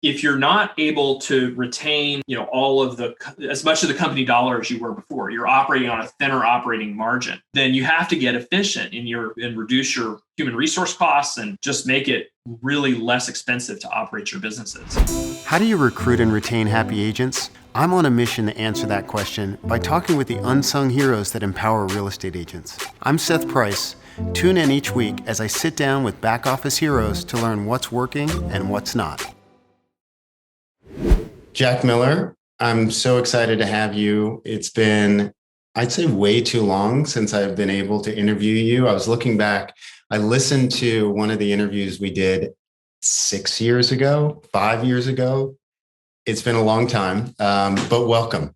if you're not able to retain, all of as much of the company dollar as you were before, you're operating on a thinner operating margin, then you have to get efficient and reduce your human resource costs and just make it really less expensive to operate your businesses. How do you recruit and retain happy agents? I'm on a mission to answer that question by talking with the unsung heroes that empower real estate agents. I'm Seth Price. Tune in each week as I sit down with back office heroes to learn what's working and what's not. Jack Miller, I'm so excited to have you. It's been, I'd say, way too long since I've been able to interview you. I was looking back. I listened to one of the interviews we did 6 years ago, 5 years ago. It's been a long time, but welcome.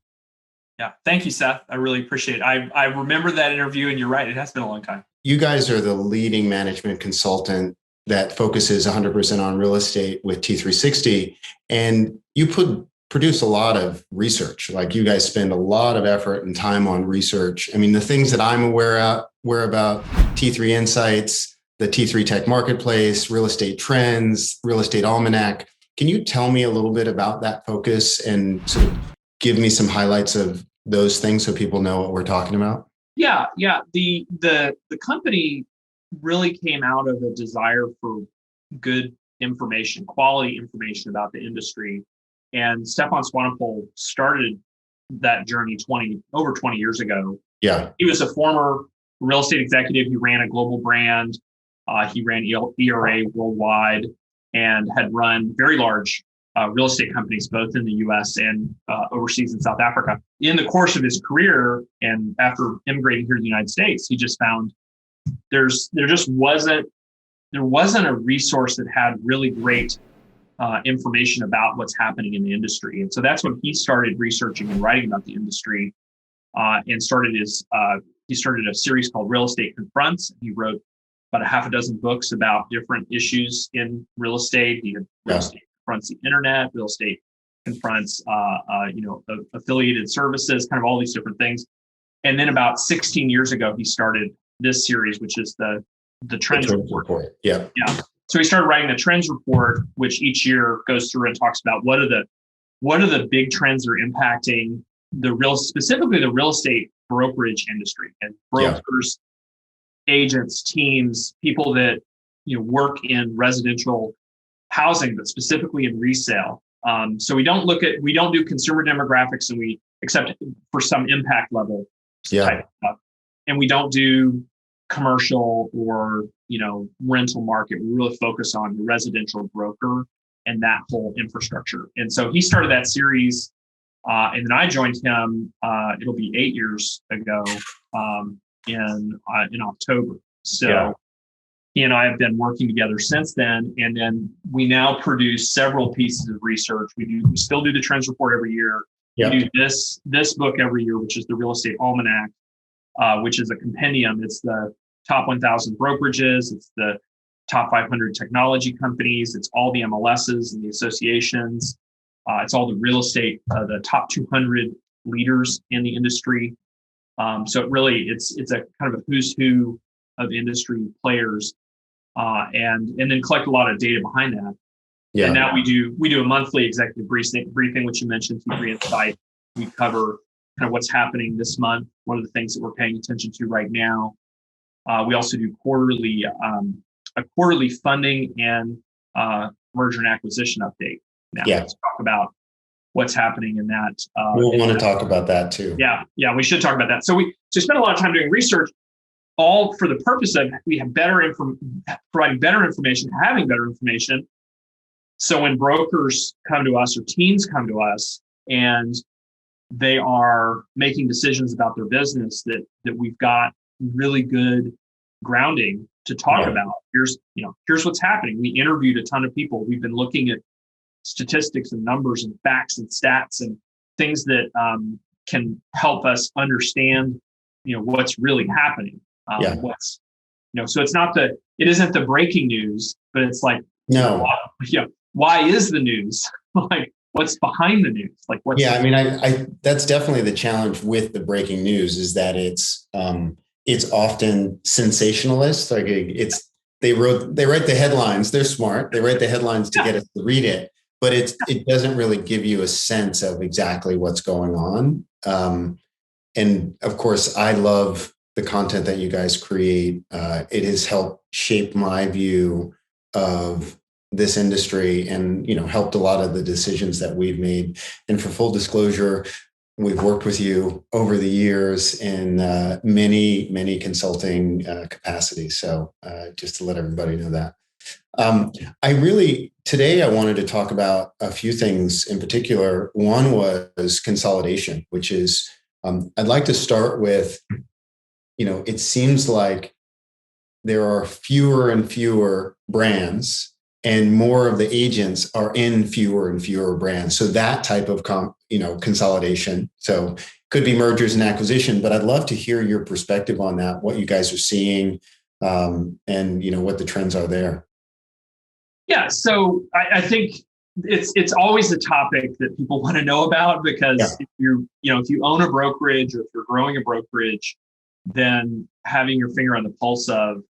Yeah, thank you, Seth. I really appreciate it. I remember that interview, and you're right. It has been a long time. You guys are the leading management consultant that focuses 100% on real estate with T360, and you produce a lot of research. Like, you guys spend a lot of effort and time on research. I mean, the things that I'm aware about T3 Insights, the T3 Tech Marketplace, real estate trends, real estate almanac. Can you tell me a little bit about that focus and sort of give me some highlights of those things so people know what we're talking about? Yeah. The company really came out of a desire for good information, quality information about the industry. And Stefan Swanepoel started that journey over 20 years ago. Yeah. He was a former real estate executive. He ran a global brand. He ran ERA worldwide and had run very large real estate companies, both in the US and overseas in South Africa. In the course of his career, and after immigrating here to the United States, he just found there wasn't a resource that had really great information about what's happening in the industry. And so that's when he started researching and writing about the industry, and he started a series called Real Estate Confronts. He wrote about a half a dozen books about different issues in real estate. He had Real Estate Confronts the Internet, Real Estate Confronts affiliated services, kind of all these different things. And then about 16 years ago, he started this series, which is the Trends Report. Yeah. So he started writing the Trends Report, which each year goes through and talks about what are the big trends that are impacting specifically the real estate brokerage industry, and brokers, agents, teams, people that work in residential housing, but specifically in resale. So we don't do consumer demographics, and we except for some impact level type of stuff. And we don't do commercial or rental market. We really focus on the residential broker and that whole infrastructure. And so he started that series, and then I joined him. It'll be 8 years ago in October. So he and I have been working together since then. And then we now produce several pieces of research. We still do the Trends Report every year. We do this book every year, which is the Real Estate Almanac, which is a compendium. It's the top 1,000 brokerages. It's the top 500 technology companies. It's all the MLSs and the associations. It's all the real estate, the top 200 leaders in the industry. So it's a kind of a who's who of industry players, and then collect a lot of data behind that. Yeah. And now we do a monthly executive briefing, which you mentioned, T3 Insight. We cover kind of what's happening this month. One of the things that we're paying attention to right now. We also do a quarterly funding and merger and acquisition update. Now let's talk about what's happening in that. We'll want to talk about that too. Yeah, we should talk about that. So we spend a lot of time doing research, all for the purpose of providing better information, having better information. So when brokers come to us or teams come to us and they are making decisions about their business, that we've got really good grounding to talk about. Here's what's happening. We interviewed a ton of people. We've been looking at statistics and numbers and facts and stats and things that can help us understand, what's really happening. So it isn't the breaking news, but it's like, why is the news? Like, what's behind the news? Like, what's I that's definitely the challenge with the breaking news, is that it's often sensationalist. Like they write the headlines. They're smart. They write the headlines to get us to read it. but it doesn't really give you a sense of exactly what's going on. And of course, I love the content that you guys create. It has helped shape my view of this industry and, helped a lot of the decisions that we've made. And for full disclosure, we've worked with you over the years in many, many consulting capacities. So just to let everybody know that. Today I wanted to talk about a few things in particular. One was consolidation, which is, I'd like to start with, it seems like there are fewer and fewer brands and more of the agents are in fewer and fewer brands. So that type of, consolidation. So could be mergers and acquisition, but I'd love to hear your perspective on that, what you guys are seeing, and, what the trends are there. Yeah. So I think it's always a topic that people want to know about, because if you own a brokerage or if you're growing a brokerage, then having your finger on the pulse of,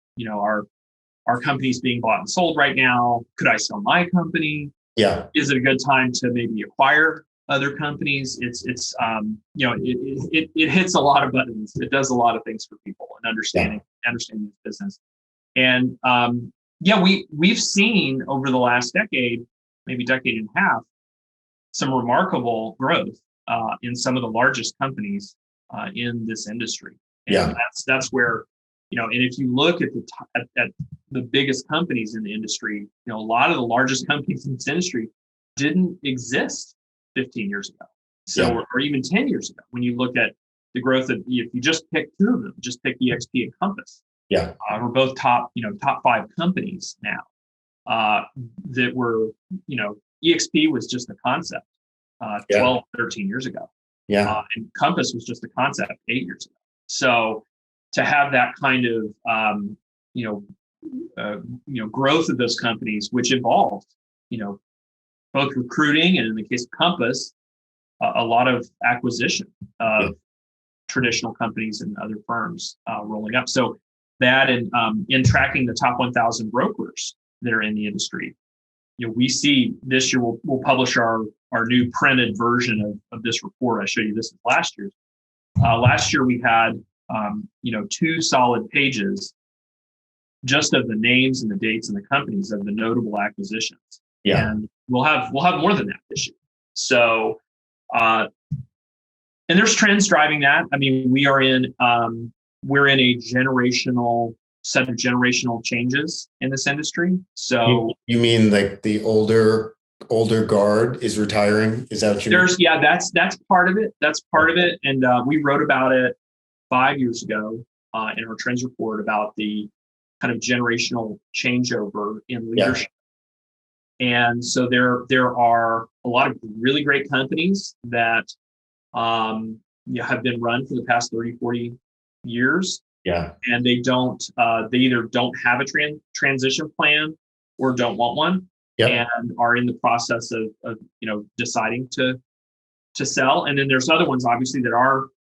our company's being bought and sold right now. Could I sell my company? Yeah. Is it a good time to maybe acquire other companies? It hits a lot of buttons. It does a lot of things for people and understanding this business. And we've seen over the last decade, maybe decade and a half, some remarkable growth in some of the largest companies in this industry. And that's where, and if you look at the biggest companies in the industry, a lot of the largest companies in this industry didn't exist 15 years ago. So, or even 10 years ago, when you look at the growth of, if you just pick two of them, just pick EXP and Compass. We're both top 5 companies now that were, EXP was just a concept 12, 13 years ago. And Compass was just a concept 8 years ago. So to have that kind of, growth of those companies, which involved, both recruiting and in the case of Compass, a lot of acquisition of traditional companies and other firms rolling up. So that and in tracking the top 1,000 brokers that are in the industry, we see this year we'll publish our new printed version of this report. I showed you this last year. Last year we had 2 solid pages just of the names and the dates and the companies of the notable acquisitions. And we'll have more than that this year. So and there's trends driving that. I mean, we're in a generational set of generational changes in this industry. So you mean like the older guard is retiring? Is that what you mean? That's part of it. That's part of it. And we wrote about it 5 years ago in our trends report about the kind of generational changeover in leadership. And so there are a lot of really great companies that have been run for the past 30, 40 years. And they either don't have a transition plan or don't want one, and are in the process of deciding to sell. And then there's other ones, obviously, that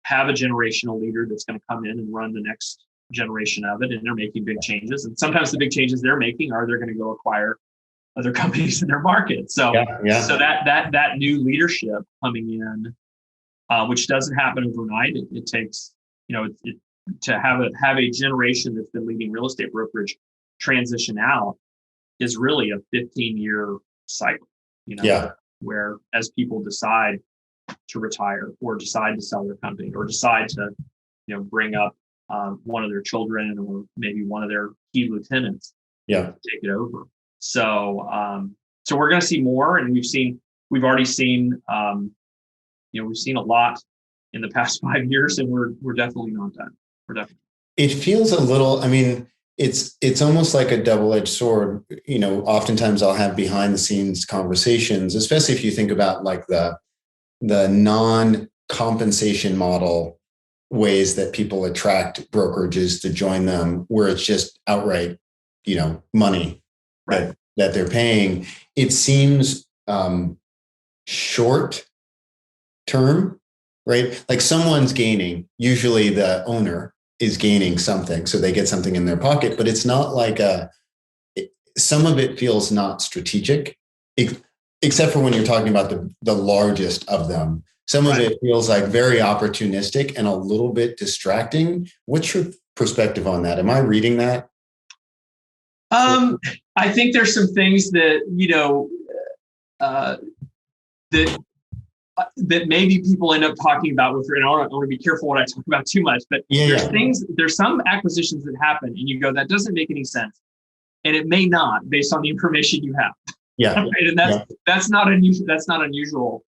have a generational leader that's going to come in and run the next generation of it, and they're making big changes. And sometimes the big changes they're making are they're going to go acquire other companies in their market. So so that new leadership coming in, which doesn't happen overnight. It takes to have a generation that's been leading real estate brokerage transition out is really a 15-year cycle. Where as people decide to retire or decide to sell their company or decide to bring up one of their children or maybe one of their key lieutenants to take it over. So we're going to see more, and we've already seen we've seen a lot in the past 5 years, and we're definitely not done. It feels a little, I mean, it's almost like a double-edged sword. Oftentimes I'll have behind the scenes conversations, especially if you think about like the non-compensation model ways that people attract brokerages to join them, where it's just outright, money that they're paying. It seems short term, right? Like someone's gaining, usually the owner is gaining something, so they get something in their pocket, but it's not like some of it feels not strategic. except for when you're talking about the largest of them. Some of it feels like very opportunistic and a little bit distracting. What's your perspective on that? Am I reading that? I think there's some things that, that maybe people end up talking about with, and I want to be careful what I talk about too much, but there's some acquisitions that happen and you go, that doesn't make any sense. And it may not, based on the information you have. Yeah. Right? And that's not unusual. That's not unusual.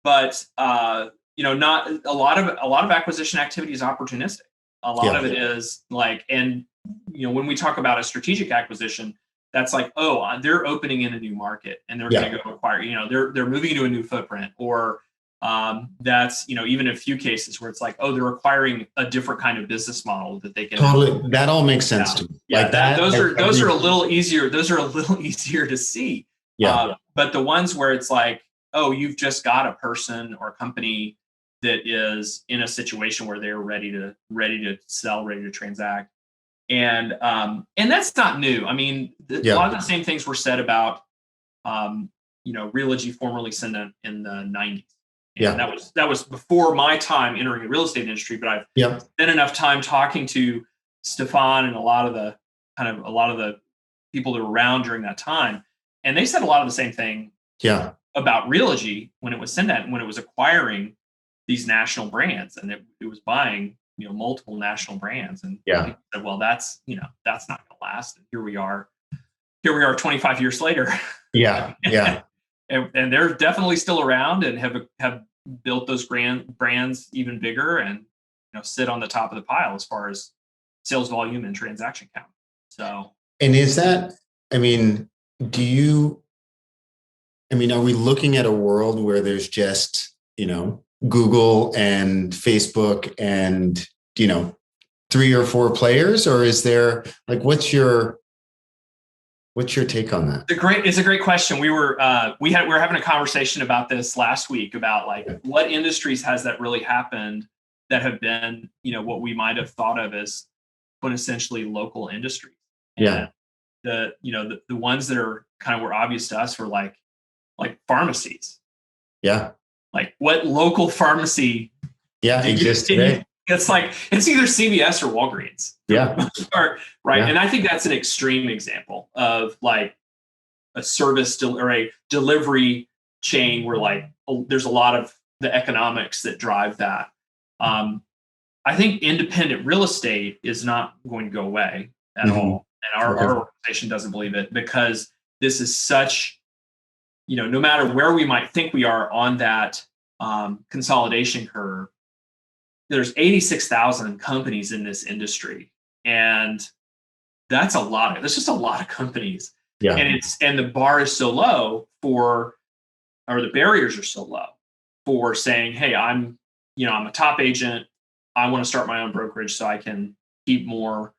But not a lot of acquisition activity is opportunistic. A lot of it is like, and when we talk about a strategic acquisition, that's like, oh, they're opening in a new market and they're going to go acquire, they're moving into a new footprint, or that's, even a few cases where it's like, oh, they're acquiring a different kind of business model that they can totally. That all makes sense to me. Yeah, like those are a little easier. Those are a little easier to see. Yeah. But the ones where it's like, oh, you've just got a person or company that is in a situation where they're ready to sell, ready to transact. And that's not new. I mean, a lot of the same things were said about, Realogy, formerly Cinda, in the 90s. And that was before my time entering the real estate industry, but I've spent enough time talking to Stefan and a lot of the people that were around during that time. And they said a lot of the same thing about Realogy when it was Cinda, when it was acquiring these national brands, and it was buying multiple national brands, and people said, well, that's not going to last. And here we are 25 years later. And they're definitely still around and have built those brands even bigger, and sit on the top of the pile as far as sales volume and transaction count. So, and is that, are we looking at a world where there's just Google and Facebook and 3 or 4 players, or is there, like, what's your take on that? It's a great question. We were having a conversation about this last week about like what industries has that really happened that have been, what we might have thought of as essentially local industries. And the ones that are kind of were obvious to us were like pharmacies. Yeah. Like what local pharmacy exists today? It's like, it's either CVS or Walgreens. Right. And I think that's an extreme example of like a service or a delivery chain where like there's a lot of the economics that drive that. I think independent real estate is not going to go away at all. And our organization doesn't believe it, because this is such, no matter where we might think we are on that consolidation curve, there's 86,000 companies in this industry. And that's just a lot of companies. Yeah. And the bar is so low or the barriers are so low for saying, hey, I'm a top agent. I want to start my own brokerage so I can keep more,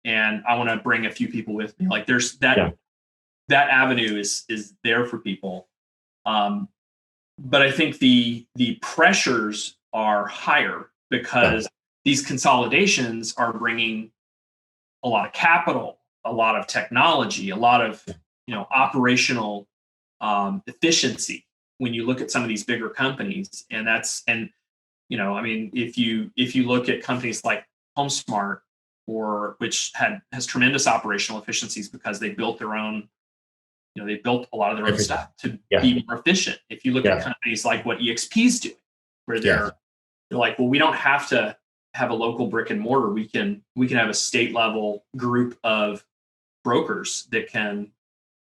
and I want to bring a few people with me. Like there's that avenue is there for people. But I think the pressures are higher because these consolidations are bringing a lot of capital, a lot of technology, a lot of operational efficiency when you look at some of these bigger companies. And if you look at companies like HomeSmart, which has tremendous operational efficiencies because they built their own, they built a lot of their own stuff to be more efficient. If you look at companies like what EXP's doing, where they're like, well, we don't have to have a local brick and mortar. We can have a state level group of brokers that can,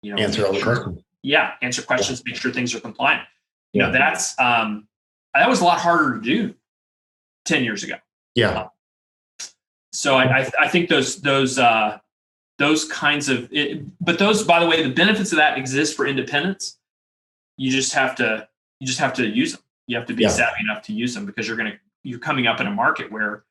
answer all the questions. Yeah, answer questions, make sure things are compliant. That's that was a lot harder to do 10 years ago. Yeah. So I think those kinds of but those, by the way, the benefits of that exist for independents. You just have to use them. You have to be savvy enough to use them, because you're coming up in a market where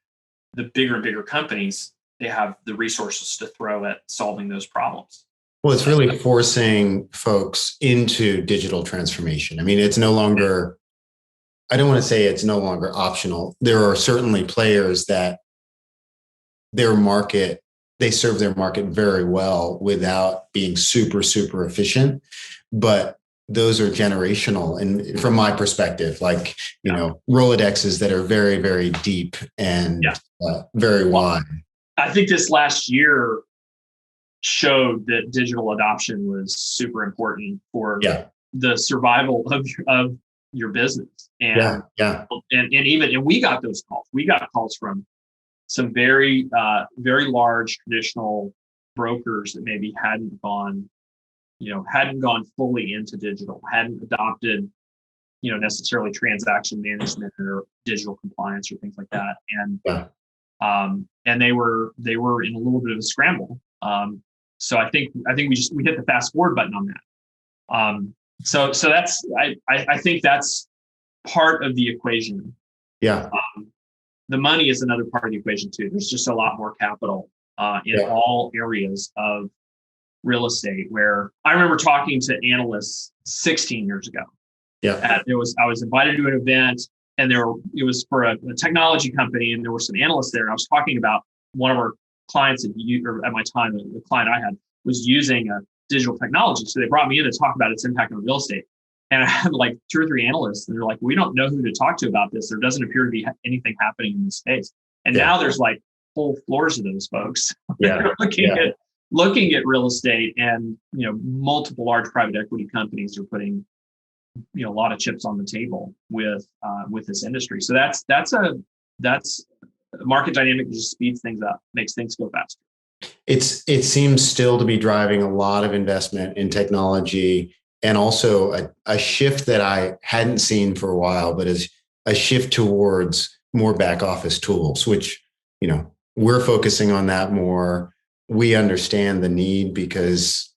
the bigger and bigger companies, they have the resources to throw at solving those problems. Well, it's really forcing folks into digital transformation. I mean, it's no longer, I don't want to say it's no longer optional. There are certainly players that they serve their market very well without being super, super efficient. but those are generational. And from my perspective, like, Rolodexes that are very, very deep and very wide. I think this last year showed that digital adoption was super important for the survival of your business. And and we got those calls. We got calls from some very large traditional brokers that maybe hadn't gone fully into digital, hadn't adopted necessarily transaction management or digital compliance or things like that. And they were in a little bit of a scramble. So I think we hit the fast forward button on that. So that's I think that's part of the equation. Yeah. The money is another part of the equation too. There's just a lot more capital in all areas of real estate. Where I remember talking to analysts 16 years ago. Yeah. I was invited to an event, and it was for a technology company, and there were some analysts there. And I was talking about one of our clients at my time, the client I had was using a digital technology. So they brought me in to talk about its impact on real estate. And I had like 2 or 3 analysts, and they're like, we don't know who to talk to about this. There doesn't appear to be anything happening in this space. And now there's like whole floors of those folks looking at real estate, and multiple large private equity companies are putting a lot of chips on the table with this industry. So that's a market dynamic that just speeds things up, makes things go faster. It seems still to be driving a lot of investment in technology, and also a shift that I hadn't seen for a while, but is a shift towards more back office tools, which, we're focusing on that more. We understand the need because,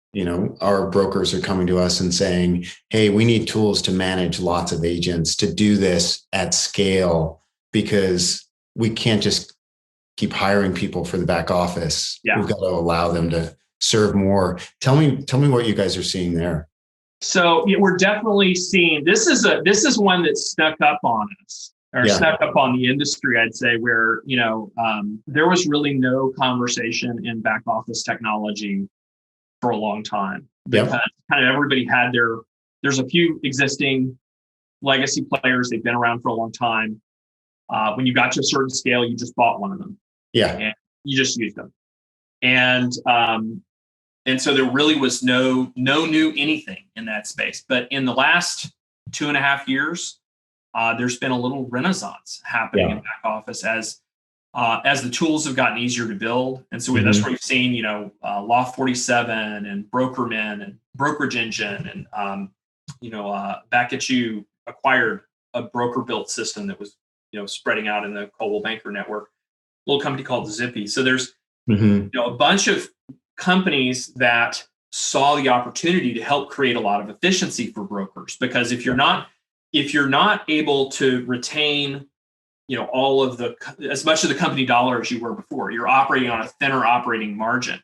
our brokers are coming to us and saying, hey, we need tools to manage lots of agents to do this at scale, because we can't just keep hiring people for the back office. Yeah. We've got to allow them to serve more. Tell me what you guys are seeing there. So we're definitely seeing, this is one that snuck up on us, or snuck up on the industry, I'd say, where, there was really no conversation in back office technology for a long time. Because kind of everybody had there's a few existing legacy players. They've been around for a long time. When you got to a certain scale, you just bought one of them. Yeah. And you just used them. And so there really was no new anything in that space. But in the last 2.5 years, there's been a little renaissance happening in back office as the tools have gotten easier to build. And so that's where we've seen, Law 47 and Brokerman and Brokerage Engine and, Back at You acquired a broker built system that was, spreading out in the Coldwell Banker network, a little company called Zippy. So there's, a bunch of companies that saw the opportunity to help create a lot of efficiency for brokers. Because if you're not able to retain, all of as much of the company dollar as you were before, you're operating on a thinner operating margin,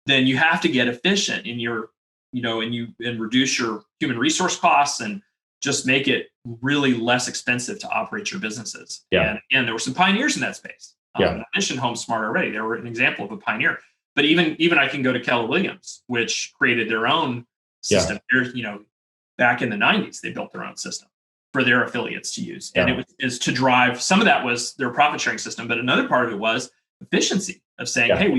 then you have to get efficient in your, and reduce your human resource costs and just make it really less expensive to operate your businesses. Yeah. And there were some pioneers in that space. I mentioned HomeSmart already. They were an example of a pioneer. But even I can go to Keller Williams, which created their own system. Yeah. Back in the 90s, they built their own system for their affiliates to use. Yeah. And is to drive, some of that was their profit sharing system, but another part of it was efficiency of saying, hey,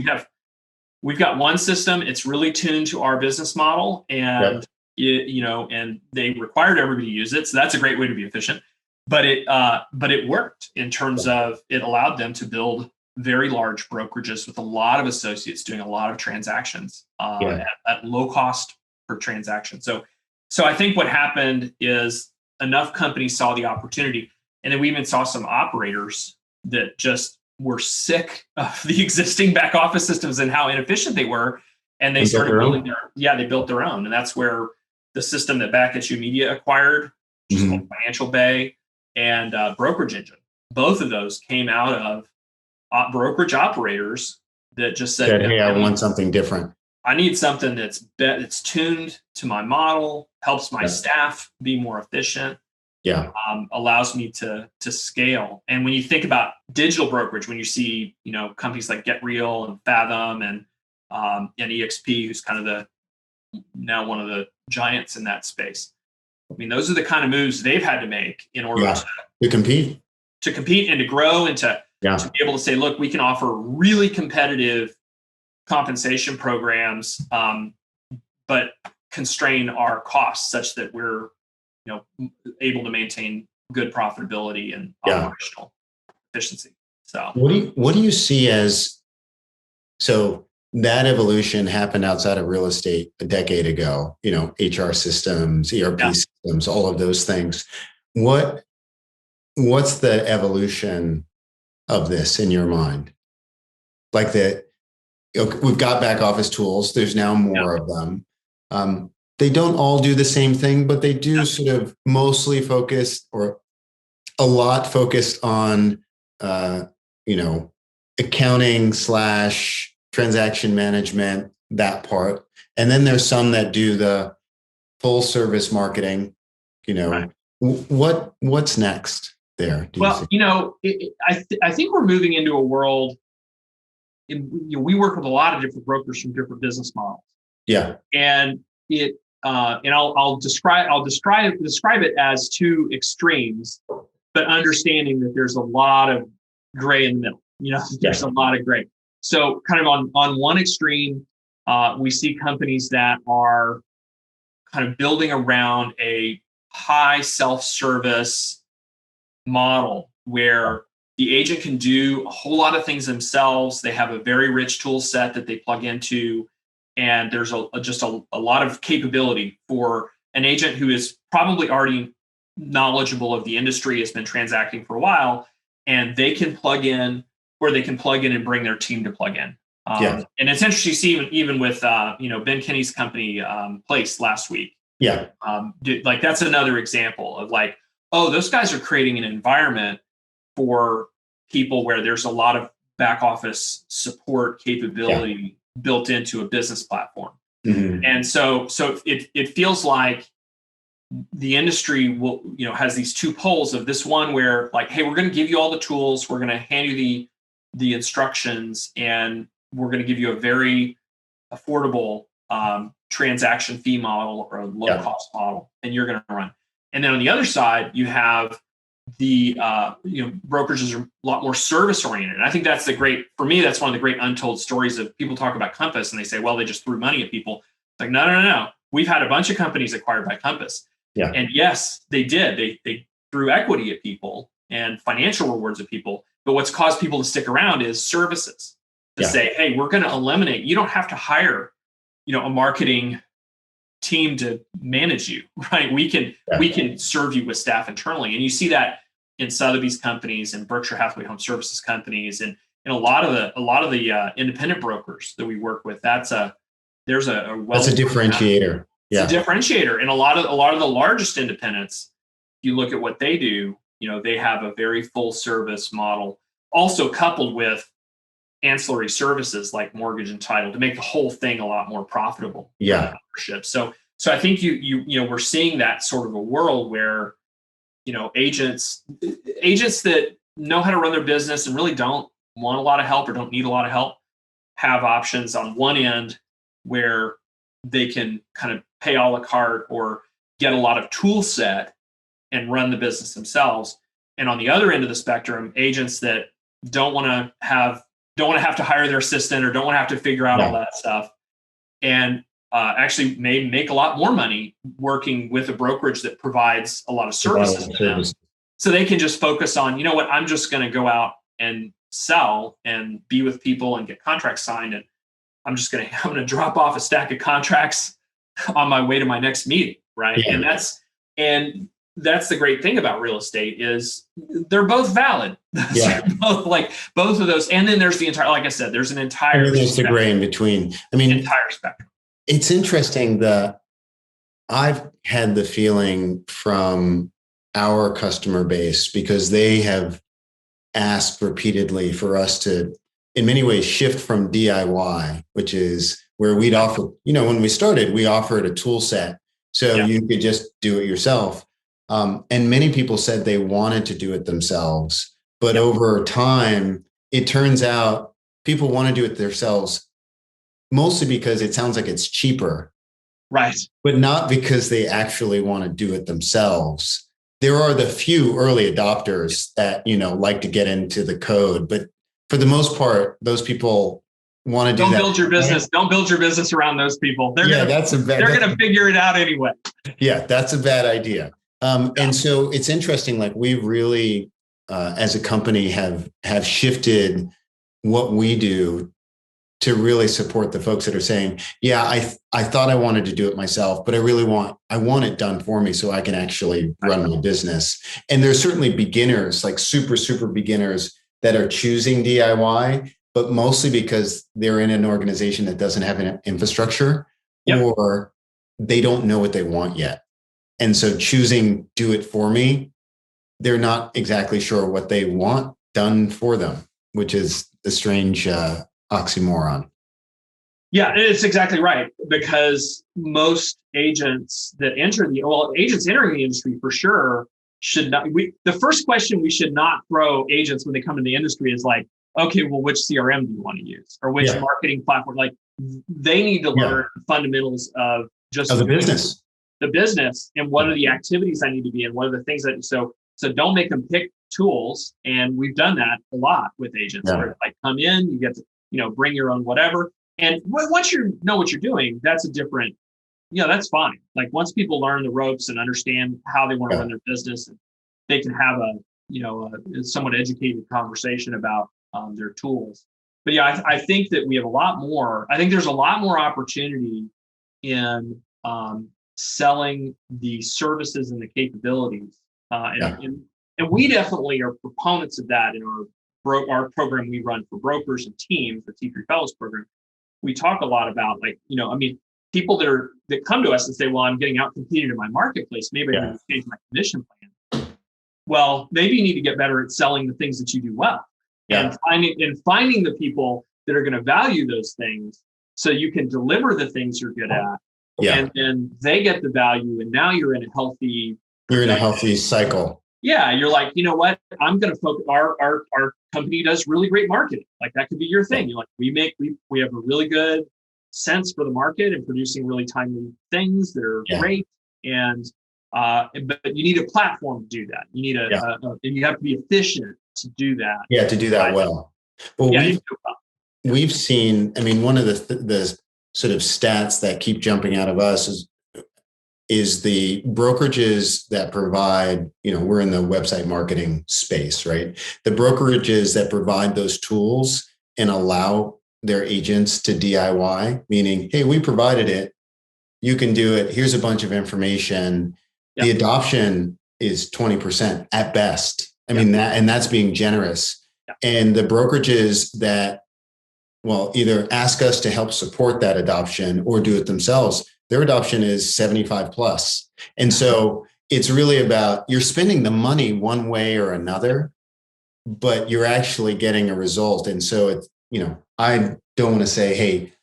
we've got one system, it's really tuned to our business model, and and they required everybody to use it. So that's a great way to be efficient. But it worked in terms of it allowed them to build very large brokerages with a lot of associates doing a lot of transactions at low cost per transaction. So I think what happened is enough companies saw the opportunity, and then we even saw some operators that just were sick of the existing back office systems and how inefficient they were, and they started building they built their own. And that's where the system that Back at You Media acquired, which is called Financial Bay, and Brokerage Engine, both of those came out of brokerage operators that just said, hey, I want something different. I need something that's tuned to my model, helps my staff be more efficient, allows me to scale. And when you think about digital brokerage, when you see companies like GetReal and Fathom and EXP, who's kind of now one of the giants in that space. I mean, those are the kind of moves they've had to make in order to compete, and to grow, and to be able to say, look, we can offer really competitive compensation programs, but constrain our costs such that we're, able to maintain good profitability and operational efficiency. So what do you see as, so that evolution happened outside of real estate a decade ago, HR systems, ERP systems, all of those things. What's the evolution of this in your mind? Like we've got back office tools. There's now more of them. They don't all do the same thing, but they do sort of mostly focus, or a lot focused on, accounting / transaction management, that part. And then there's some that do the full service marketing. What's next there? I think we're moving into a world. We work with a lot of different brokers from different business models. Yeah, and I'll describe it as two extremes, but understanding that there's a lot of gray in the middle. There's a lot of gray. So kind of on one extreme, we see companies that are kind of building around a high self-service model where the agent can do a whole lot of things themselves. They have a very rich tool set that they plug into, and there's just a lot of capability for an agent who is probably already knowledgeable of the industry, has been transacting for a while, and they can plug in, or they can plug in and bring their team to plug in. And it's interesting to see even with Ben Kinney's company, Place, last week. Yeah, like that's another example of like, oh, those guys are creating an environment for people where there's a lot of back office support capability built into a business platform. Mm-hmm. And so it feels like the industry has these two poles of this one where like, hey, we're going to give you all the tools, we're going to hand you the instructions, and we're going to give you a very affordable transaction fee model or a low cost model, and you're going to run. And then on the other side, you have the brokerages are a lot more service oriented. And I think that's for me, that's one of the great untold stories of people talk about Compass and they say, well, they just threw money at people. It's like, no. We've had a bunch of companies acquired by Compass. Yeah. And yes, they did. They threw equity at people and financial rewards at people. But what's caused people to stick around is services to say, hey, we're going to eliminate, you don't have to hire, a marketing team to manage you, right? We can serve you with staff internally. And you see that in Sotheby's companies and Berkshire Hathaway Home Services companies and in a lot of the independent brokers that we work with. That's a differentiator. It's a differentiator. And a lot of the largest independents, if you look at what they do, they have a very full service model, also coupled with ancillary services like mortgage and title to make the whole thing a lot more profitable. Yeah. So I think we're seeing that sort of a world where, agents that know how to run their business and really don't want a lot of help or don't need a lot of help have options on one end where they can kind of pay a la carte or get a lot of tool set and run the business themselves. And on the other end of the spectrum, agents that don't want to have to hire their assistant or don't want to have to figure out all that stuff, and actually may make a lot more money working with a brokerage that provides a lot of services to them. So they can just focus on, I'm just going to go out and sell and be with people and get contracts signed. And I'm going to drop off a stack of contracts on my way to my next meeting. Right. Yeah. And that's the great thing about real estate is they're both valid. Yeah. both of those. And then there's the entire, like I said, there's an entire, there's the gray in between. I mean, entire spectrum. It's interesting that I've had the feeling from our customer base, because they have asked repeatedly for us to, in many ways, shift from DIY, which is where we'd offer, when we started, we offered a tool set. So you could just do it yourself. And many people said they wanted to do it themselves. But over time, it turns out people want to do it themselves, mostly because it sounds like it's cheaper Right. but not because they actually want to do it themselves. There are the few early adopters that, like to get into the code, but for the most part, those people want to do that. Don't build your business around those people. They're gonna figure it out anyway. Yeah, that's a bad idea. And so it's interesting, like we really, as a company have shifted what we do to really support the folks that are saying, yeah, I thought I wanted to do it myself, but I want it done for me so I can actually run my business. And there's certainly beginners, like super, super beginners that are choosing DIY, but mostly because they're in an organization that doesn't have an infrastructure or they don't know what they want yet. And so choosing do it for me, they're not exactly sure what they want done for them, which is a strange oxymoron. Yeah, it's exactly right, because most agents that agents entering the industry for sure should not. The first question we should not throw agents when they come in the industry is like, okay, well, which CRM do you want to use, or which marketing platform? Like, they need to learn the fundamentals of just the business, and what are the activities I need to be in, what are the things that so don't make them pick tools. And we've done that a lot with agents where it's like, come in, you get to bring your own whatever. And once you know what you're doing, that's a different, that's fine. Like once people learn the ropes and understand how they want to run their business, they can have a somewhat educated conversation about their tools. But yeah, I think that we have I think there's a lot more opportunity in selling the services and the capabilities. And we definitely are proponents of that in our program we run for brokers and teams, the T3 Fellows program. We talk a lot about people that come to us and say, well, I'm getting out competed in my marketplace. Maybe I need to change my commission plan. Well, maybe you need to get better at selling the things that you do well and finding the people that are going to value those things so you can deliver the things you're good at. Yeah. And then they get the value. And now you're in a healthy cycle. Yeah. You're like, you know what? I'm going to focus. Our company does really great marketing. Like that could be your thing. You're like, we have a really good sense for the market and producing really timely things that are great. And, but you need a platform to do that. You need and you have to be efficient to do that. Yeah. To do that well. Well, we've seen, one of the sort of stats that keep jumping out of us is the brokerages that provide, we're in the website marketing space, right? The brokerages that provide those tools and allow their agents to DIY, meaning, hey, we provided it, you can do it, here's a bunch of information. The adoption is 20% at best. That's being generous. And the brokerages that, either ask us to help support that adoption or do it themselves, their adoption is 75 plus. And so it's really about, you're spending the money one way or another, but you're actually getting a result. And so it's, I don't want to say, hey,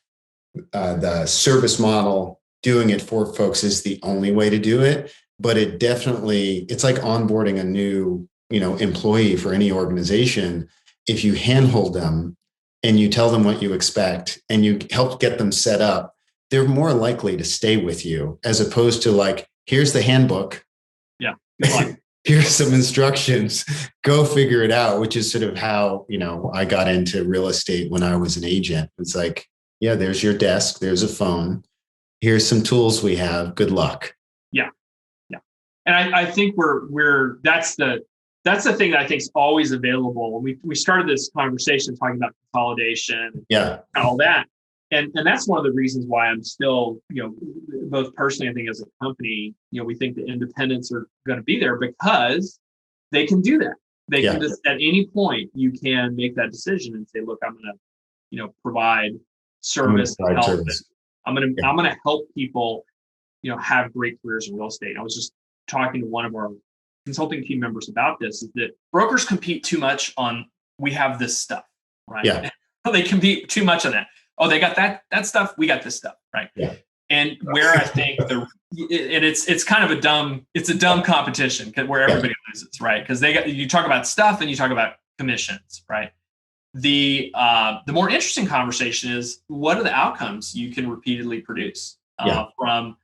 the service model, doing it for folks is the only way to do it, but it's like onboarding a new, employee for any organization. If you handhold them and you tell them what you expect and you help get them set up, they're more likely to stay with you, as opposed to like, here's the handbook. Yeah. Good luck. Here's some instructions, go figure it out, which is sort of how, I got into real estate when I was an agent. It's like, yeah, there's your desk, there's a phone, here's some tools we have, good luck. Yeah. Yeah. And I think that's the thing that I think is always available. We started this conversation talking about consolidation and all that. And that's one of the reasons why I'm still, both personally, I think as a company, we think the independents are going to be there because they can do that. They can just, at any point, you can make that decision and say, look, I'm going to, provide service and help. I'm going to help people, have great careers in real estate. I was just talking to one of our consulting team members about this, is that brokers compete too much on, we have this stuff, right? Yeah. They compete too much on that. Oh, they got that stuff. We got this stuff, right? Yeah. And where I think it's kind of a dumb competition where everybody loses, right? Because you talk about stuff and you talk about commissions, right? The more interesting conversation is, what are the outcomes you can repeatedly produce? from,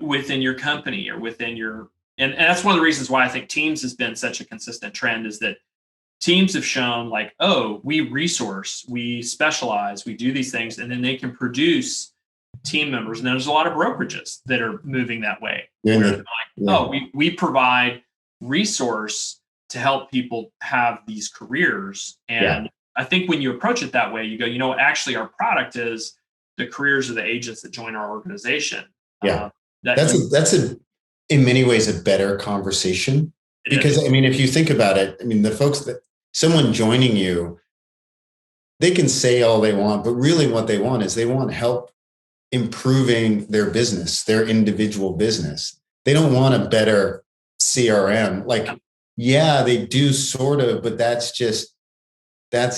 within your company or within your, and that's one of the reasons why I think Teams has been such a consistent trend, is that teams have shown like, oh, we resource, we specialize, we do these things, and then they can produce team members. And there's a lot of brokerages that are moving that way. Oh, we provide resource to help people have these careers. And I think when you approach it that way, you go, actually our product is the careers of the agents that join our organization. That's in many ways a better conversation, because I mean, if you think about it, I mean, the folks that someone joining you, they can say all they want, but really what they want is they want help improving their business, their individual business. They don't want a better CRM. Like, yeah, they do sort of, but that's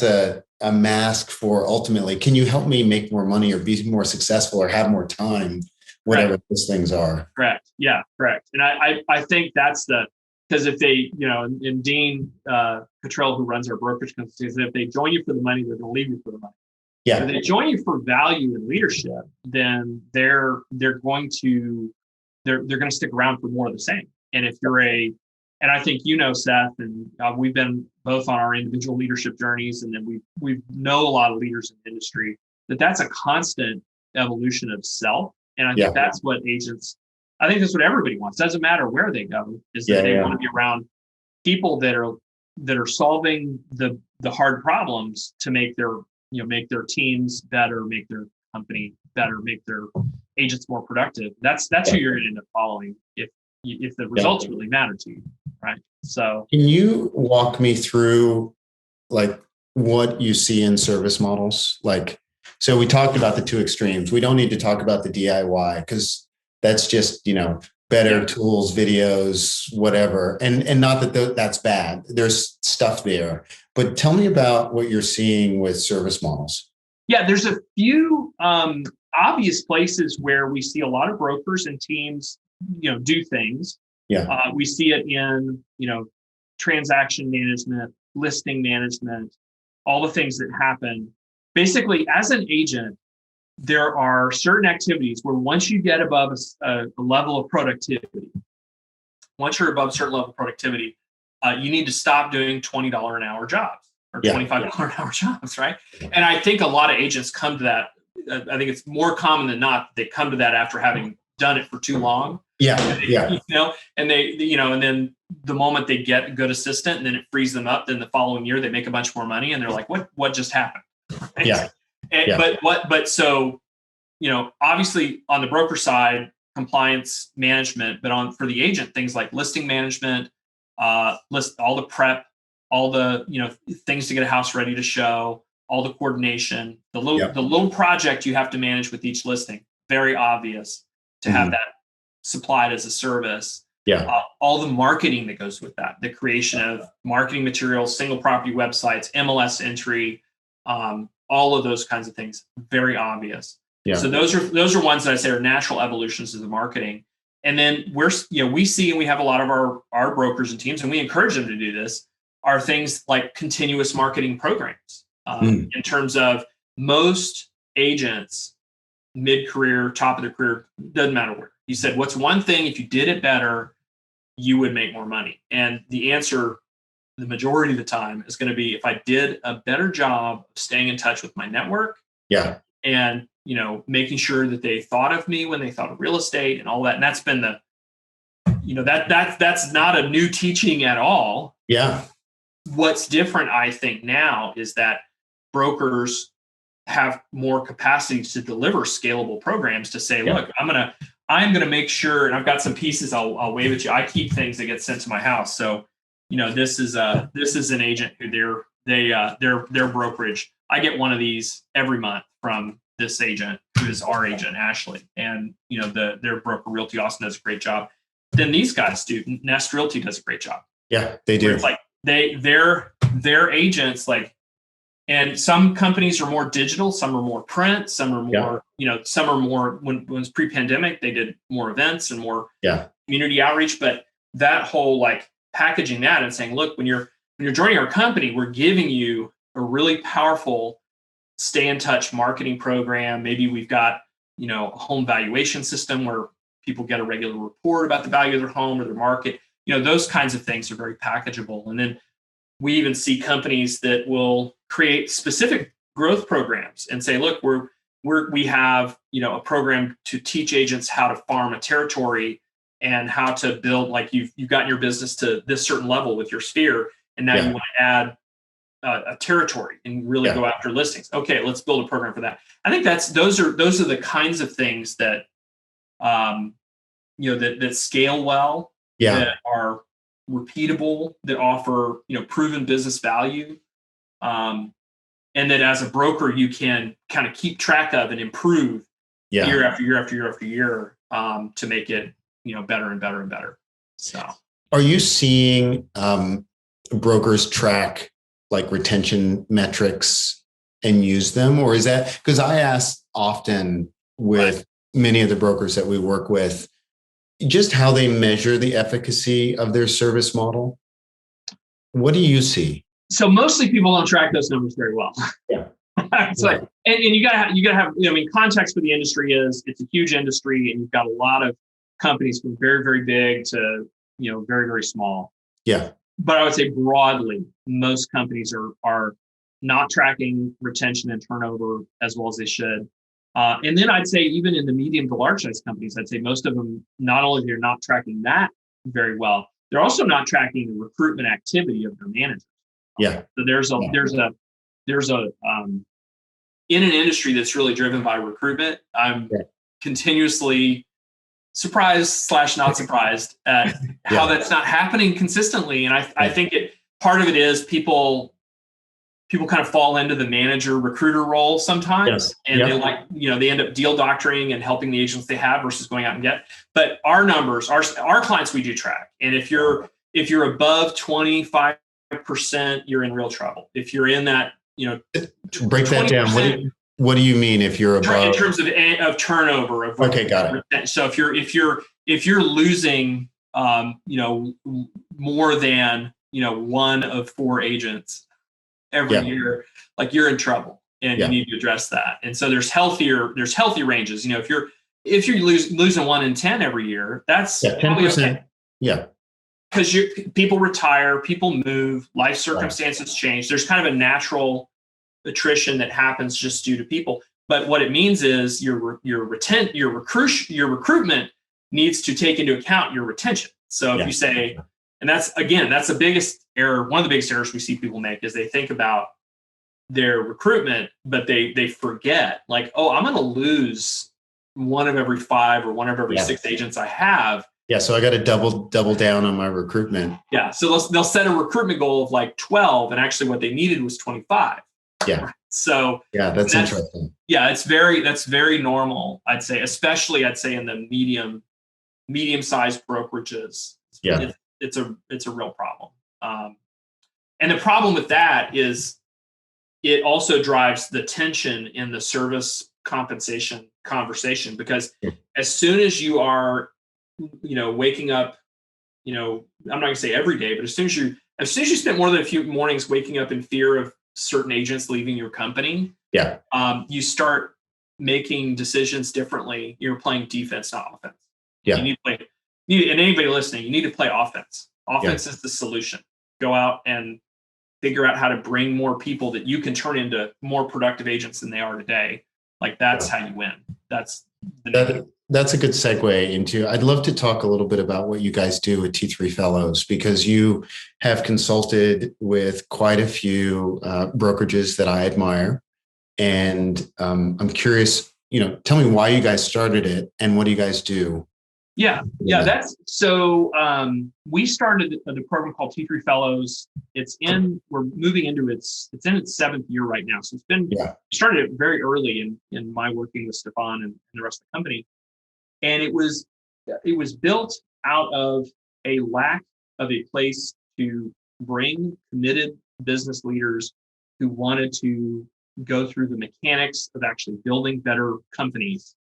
a mask for ultimately, can you help me make more money or be more successful or have more time, whatever those things are. Correct. Yeah, correct. And I think that's because if they, and Dean Cottrell, who runs our brokerage company, if they join you for the money, they're going to leave you for the money. Yeah. If they join you for value and leadership, then they're going to stick around for more of the same. And if you're and I think Seth, and we've been both on our individual leadership journeys, and then we know a lot of leaders in the industry, that's a constant evolution of self. And I think that's what I think that's what everybody wants. Doesn't matter where they go, is that they want to be around people that are solving the hard problems to make their teams better, make their company better, make their agents more productive. That's who you're going to end up following if the results really matter to you, right? So, can you walk me through like what you see in service models? Like, so we talked about the two extremes. We don't need to talk about the DIY because that's just, better tools, videos, whatever. And not that that's bad. There's stuff there. But tell me about what you're seeing with service models. Yeah, there's a few obvious places where we see a lot of brokers and teams, do things. Yeah. We see it in, transaction management, listing management, all the things that happen. Basically, as an agent, there are certain activities where once you get above a level of productivity, once you're above a certain level of productivity, you need to stop doing $20 an hour jobs or $25 an hour jobs, right? And I think a lot of agents come to that. I think it's more common than not, they come to that after having done it for too long. And then the moment they get a good assistant and then it frees them up, then the following year they make a bunch more money and they're like, what just happened? Right? So, obviously on the broker side, compliance management, but for the agent, things like listing management, list all the prep, all the, things to get a house ready to show, all the coordination, the little project you have to manage with each listing, very obvious to have that supplied as a service. All the marketing that goes with that, the creation of marketing materials, single property websites, MLS entry, all of those kinds of things, very obvious. So those are ones that I say are natural evolutions of the marketing. And then we see, and we have a lot of our brokers and teams, and we encourage them to do this, are things like continuous marketing programs. In terms of most agents, mid-career, top of their career, doesn't matter where. You said, what's one thing, if you did it better, you would make more money? And the answer, the majority of the time, is going to be if I did a better job of staying in touch with my network. And, making sure that they thought of me when they thought of real estate and all that. And that's been that's not a new teaching at all. What's different, I think, now is that brokers have more capacity to deliver scalable programs to say, look, I'm going to make sure, and I've got some pieces I'll wave at you. I keep things that get sent to my house. So, this is an agent who their brokerage. I get one of these every month from this agent who is our agent, Ashley, and their broker Realty Austin does a great job. Then these guys do. Nest Realty does a great job. They do. It's like their agents, like, and some companies are more digital, some are more print, some are more, some are more, when it was pre-pandemic, they did more events and more community outreach. But that whole like packaging that and saying, look, when you're joining our company, we're giving you a really powerful stay in touch marketing program. Maybe we've got a home valuation system where people get a regular report about the value of their home or their market. Those kinds of things are very packageable. And then we even see companies that will create specific growth programs and say, look, we have a program to teach agents how to farm a territory and how to build, like you've gotten your business to this certain level with your sphere, and now you want to add a territory and really go after listings. Okay, let's build a program for that. I think those are the kinds of things that that scale well, that are repeatable, that offer proven business value, and that as a broker you can kind of keep track of and improve year after year after year after year, to make it better and better and better. So, are you seeing brokers track like retention metrics and use them, or is that, because I ask often with many of the brokers that we work with, just how they measure the efficacy of their service model? What do you see? So mostly people don't track those numbers very well. It's like, and you gotta have, context for the industry is it's a huge industry, and you've got a lot of companies from very, very big to, very, very small. Yeah. But I would say broadly, most companies are not tracking retention and turnover as well as they should. And then I'd say even in the medium to large size companies, I'd say most of them, not only they're not tracking that very well, they're also not tracking the recruitment activity of their managers. Yeah. So there's a in an industry that's really driven by recruitment, I'm continuously surprised / not surprised at how that's not happening consistently. And I think part of it is people kind of fall into the manager recruiter role sometimes, and they end up deal doctoring and helping the agents they have versus going out and get. But our numbers, our clients, we do track. And if you're above 25%, you're in real trouble. If you're in that, break that down. What do you mean if you're above? In terms of turnover. Okay, got it. So if you're losing, more than one of 4 agents every year, like you're in trouble, and you need to address that. And so there's healthy ranges. If you're losing 1 in 10 every year, that's 10%. Okay. Yeah. Because people retire, people move, life circumstances change. There's kind of a natural attrition that happens just due to people. But what it means is your recruitment needs to take into account your retention. So if you say, and that's the biggest error. One of the biggest errors we see people make is they think about their recruitment, but they forget, like, oh, I'm going to lose 1 of every 5 or 1 of every 6 agents I have. Yeah, so I got to double down on my recruitment. Yeah, so they'll set a recruitment goal of like 12, and actually what they needed was 25. Yeah. So that's interesting. Yeah, that's very normal, I'd say, especially in the medium-sized brokerages. Yeah. It's a real problem. And the problem with that is it also drives the tension in the service compensation conversation, because as soon as you are waking up, I'm not going to say every day, but as soon as you spend more than a few mornings waking up in fear of certain agents leaving your company, you start making decisions differently. You're playing defense, not offense. And anybody listening, you need to play offense. Offense is the solution. Go out and figure out how to bring more people that you can turn into more productive agents than they are today. Like that's how you win. That's a good segue into, I'd love to talk a little bit about what you guys do with T3 Fellows, because you have consulted with quite a few brokerages that I admire. And I'm curious, tell me why you guys started it and what do you guys do? Yeah. That's so. We started the program called T3 Fellows. We're moving into it's in its 7th year right now. So it's been started it very early in my working with Stefan and the rest of the company, and it was built out of a lack of a place to bring committed business leaders who wanted to go through the mechanics of actually building better companies.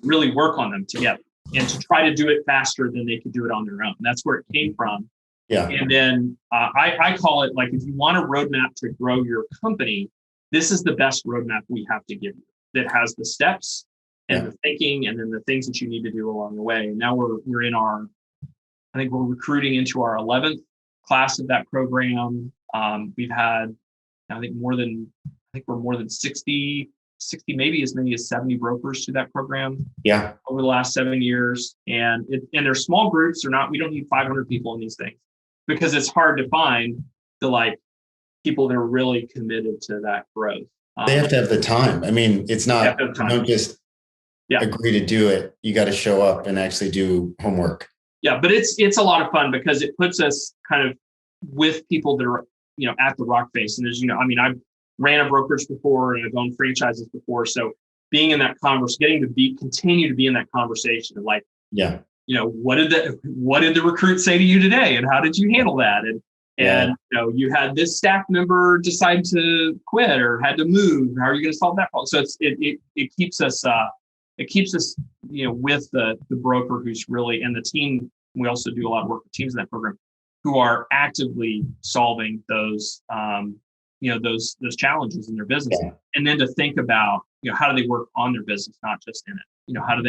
Really work on them together, and to try to do it faster than they could do it on their own. That's where it came from. And then I call it, like, if you want a roadmap to grow your company, this is the best roadmap we have to give you, that has the steps and the thinking, and then the things that you need to do along the way. And now we're in our, I think we're recruiting into our 11th class of that program. We've had, I think we're more than 60, maybe as many as 70 brokers through that program. Yeah. Over the last 7 years. And they're small groups. We don't need 500 people in these things, because it's hard to find the people that are really committed to that growth. They have to have the time. I mean, it's not, you don't just agree to do it. You got to show up and actually do homework. Yeah, but it's a lot of fun, because it puts us kind of with people that are, at the rock face. And there's, I've ran a brokerage before, and I've owned franchises before. So being in that conversation, continue to be in that conversation of what did the recruit say to you today, and how did you handle that? And you had this staff member decide to quit or had to move. How are you going to solve that problem? So it keeps us with the broker who's really, and the team. We also do a lot of work with teams in that program who are actively solving those those challenges in their business, and then to think about how do they work on their business, not just in it. How do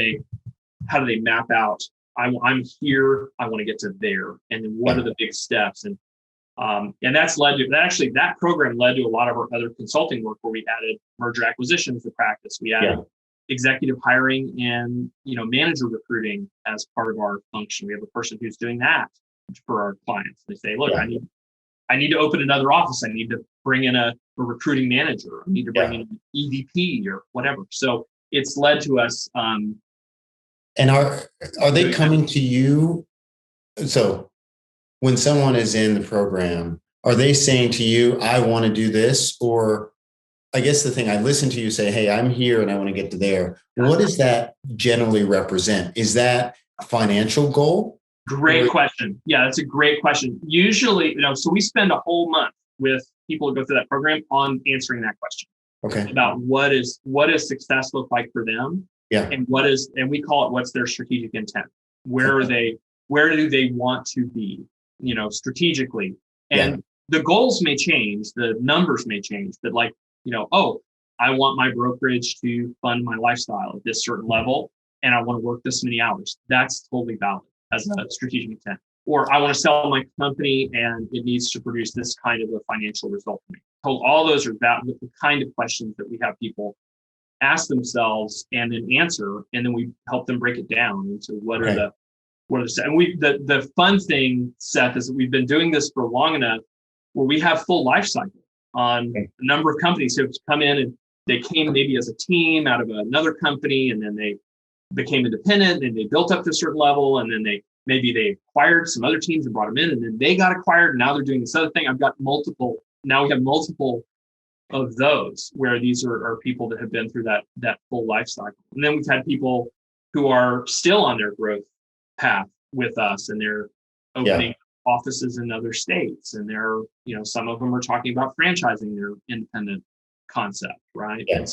they map out? I'm here. I want to get to there, and then what are the big steps? And that's led to that program led to a lot of our other consulting work, where we added merger acquisitions to practice. We added executive hiring and manager recruiting as part of our function. We have a person who's doing that for our clients. They say, look, I need to open another office. I need to bring in a recruiting manager. I need to bring in an EVP or whatever. So it's led to us. And are they coming to you? So when someone is in the program, are they saying to you, I want to do this? Or I guess the thing, I listen to you say, hey, I'm here and I want to get to there. What does that generally represent? Is that a financial goal? Great question. Yeah, that's a great question. Usually, so we spend a whole month with people who go through that program on answering that question. Okay. About what does success look like for them? Yeah. And we call it, what's their strategic intent? Where do they want to be, strategically? And the goals may change, the numbers may change, but I want my brokerage to fund my lifestyle at this certain level, and I want to work this many hours. That's totally valid as a strategic intent. Or I want to sell my company and it needs to produce this kind of a financial result for me. So all those are the kind of questions that we have people ask themselves and then answer, and then we help them break it down into what are the and the fun thing, Seth, is that we've been doing this for long enough where we have full life cycle on a number of companies who have come in, and they came maybe as a team out of another company, and then they became independent, and they built up to a certain level, and then they acquired some other teams and brought them in, and then they got acquired, and now they're doing this other thing. Now we have multiple of those where these are people that have been through that full life cycle. And then we've had people who are still on their growth path with us, and they're opening offices in other states, and they're, some of them are talking about franchising their independent concept, right? And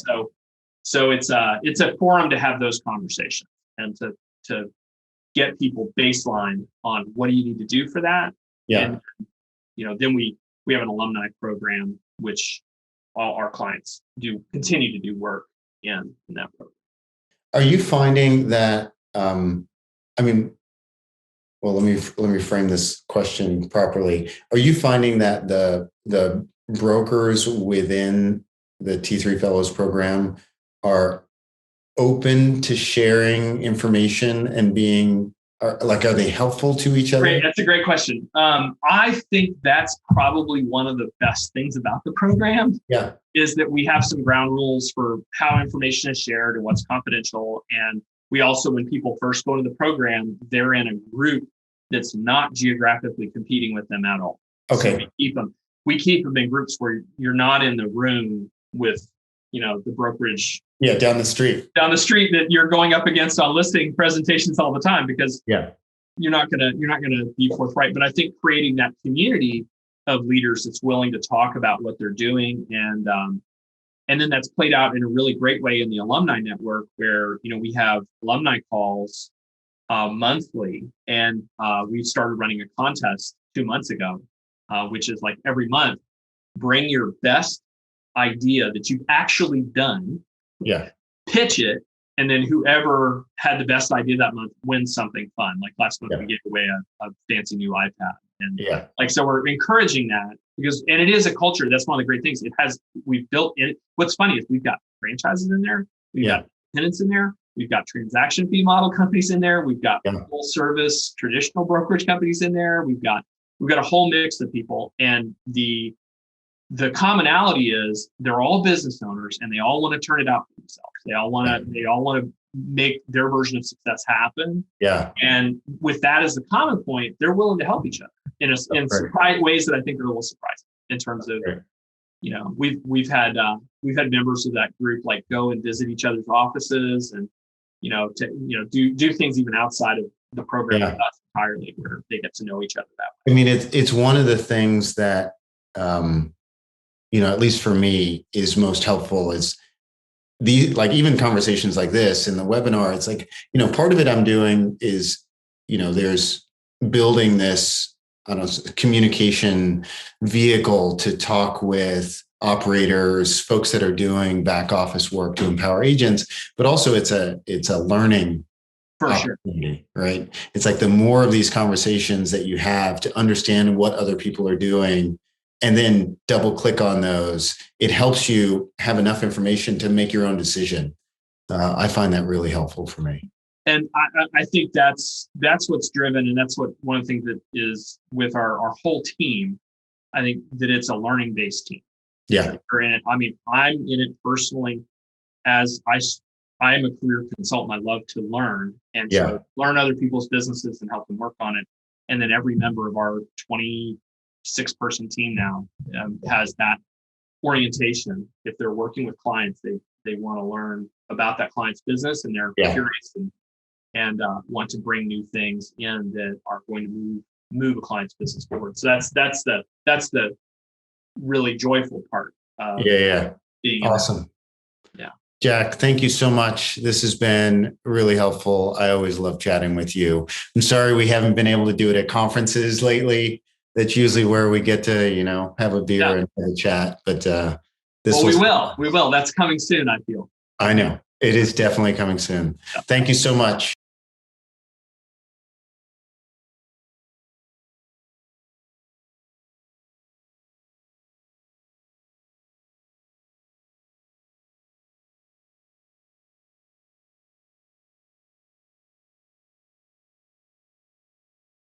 so it's a forum to have those conversations and to get people baseline on what do you need to do for that. And then we have an alumni program which all our clients continue to do work in that program. Are you finding that let me frame this question properly. Are you finding that the brokers within the T3 Fellows program are open to sharing information and are they helpful to each other? Great. That's a great question. I think that's probably one of the best things about the program. Is that we have some ground rules for how information is shared and what's confidential. And we also, when people first go to the program, they're in a group that's not geographically competing with them at all. Okay. So we keep them in groups where you're not in the room with, the brokerage. Yeah, down the street that you're going up against on listing presentations all the time, because you're not gonna be forthright. But I think creating that community of leaders that's willing to talk about what they're doing, and then that's played out in a really great way in the alumni network, where we have alumni calls monthly, and we started running a contest 2 months ago, which is like every month, bring your best idea that you've actually done. Pitch it and then whoever had the best idea that month wins something fun. Like last month, we gave away a fancy new iPad. And so we're encouraging that because, and it is a culture. That's one of the great things. We've built it. What's funny is we've got franchises in there. We've got tenants in there. We've got transaction fee model companies in there. We've got full service traditional brokerage companies in there. We've got a whole mix of people. And the commonality is they're all business owners and they all want to turn it out for themselves. They all want to make their version of success happen. Yeah. And with that as the common point, they're willing to help each other in ways that I think are a little surprising in terms of, we've had members of that group like go and visit each other's offices and, do things even outside of the program with us entirely, where they get to know each other that way. I mean, it's one of the things that, at least for me, is most helpful is even conversations like this in the webinar. It's like, part of it I'm doing is, there's building this, communication vehicle to talk with operators, folks that are doing back office work to empower agents, but also it's a learning opportunity, right? It's like the more of these conversations that you have to understand what other people are doing and then double click on those, it helps you have enough information to make your own decision. I find that really helpful for me. And I think that's what's driven, and that's what one of the things that is with our whole team. I think that it's a learning-based team. Yeah. I'm in it personally as I am a career consultant. I love to learn and so learn other people's businesses and help them work on it. And then every member of our 26-person team now has that orientation. If they're working with clients, they want to learn about that client's business and they're curious and want to bring new things in that are going to move a client's business forward. So that's the really joyful part. Being awesome. Yeah. Jack, thank you so much. This has been really helpful. I always love chatting with you. I'm sorry we haven't been able to do it at conferences lately. That's usually where we get to, have a beer and have a chat. But we will. That's coming soon, I feel. I know. It is definitely coming soon. Yeah. Thank you so much.